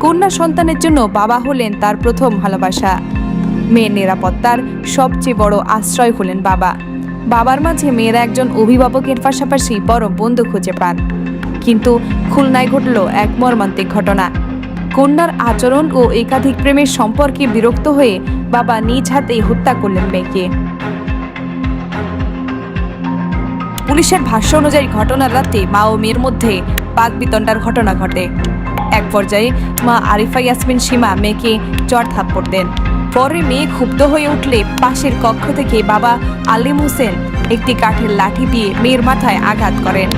কন্যা সন্তানের জন্য বাবা হলেন তার প্রথম ভালোবাসা। মেয়ের নিরাপত্তার সবচেয়ে বড় আশ্রয় হলেন বাবা। বাবার মাঝে মেয়েরা একজন অভিভাবকের পাশাপাশি বড় বন্ধু খুঁজে পান। কিন্তু খুলনায় ঘটল এক মর্মান্তিক ঘটনা। কন্যার আচরণ ও একাধিক প্রেমের সম্পর্কে বিরক্ত হয়ে বাবা নিজ হাতেই হত্যা করলেন মেয়েকে। পুলিশের ভাষ্য অনুযায়ী ঘটনার রাতে মা ও মেয়ের মধ্যে বাকবিতণ্ডার ঘটনা ঘটে। এক পর্যায়ে মা আরিফা ইয়াসমিন সীমা মেয়েকে চড় থাপ্পড় দেন। পরে মেয়ে ক্ষুব্ধ হয়ে উঠলে পাশের কক্ষ থেকে বাবা আলিম হোসেন একটি কাঠের লাঠি দিয়ে মেয়ের মাথায় আঘাত করেন।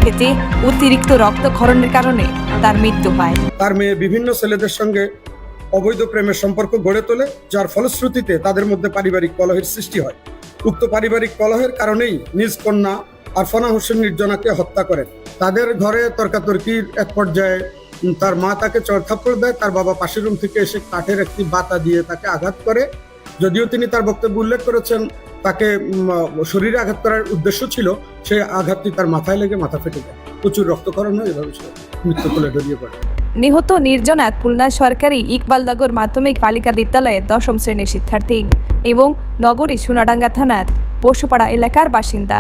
এতে অতিরিক্ত রক্তক্ষরণের কারণে তার মৃত্যু হয়। তার মেয়ে বিভিন্ন ছেলেদের সঙ্গে অবৈধ প্রেমের সম্পর্ক গড়ে তোলে, যার ফলশ্রুতিতে তাদের মধ্যে পারিবারিক কলহের সৃষ্টি হয়। উক্ত পারিবারিক কলহের কারণেই নিজ কন্যা আরফানা হোসেন নির্জনাকে হত্যা করেন। তাদের ঘরে তর্কাতর্কির এক পর্যায়ে তার মা তাকে চড় থাপ্পড় দেয়। তার বাবা পাশের রুম থেকে এসে কাঠের একটি বাতা দিয়ে তাকে আঘাত করে। যদিও তিনি তার বক্তব্যে উল্লেখ করেছেন তাকে শরীরে আঘাত করার উদ্দেশ্য ছিল, সেই আঘাতটি তার মাথায় লেগে মাথা ফেটে যায়। প্রচুর রক্তক্ষরণ হয়, এভাবে সে মৃত্যু কোলে ঢলিয়ে পড়ে। নিহত নির্জনা খুলনা সরকারি ইকবালনগর মাধ্যমিক বালিকা বিদ্যালয়ের 10ম শ্রেণীর শিক্ষার্থী এবং নগরী সোনাডাঙ্গা থানার পশুপাড়া এলাকার বাসিন্দা।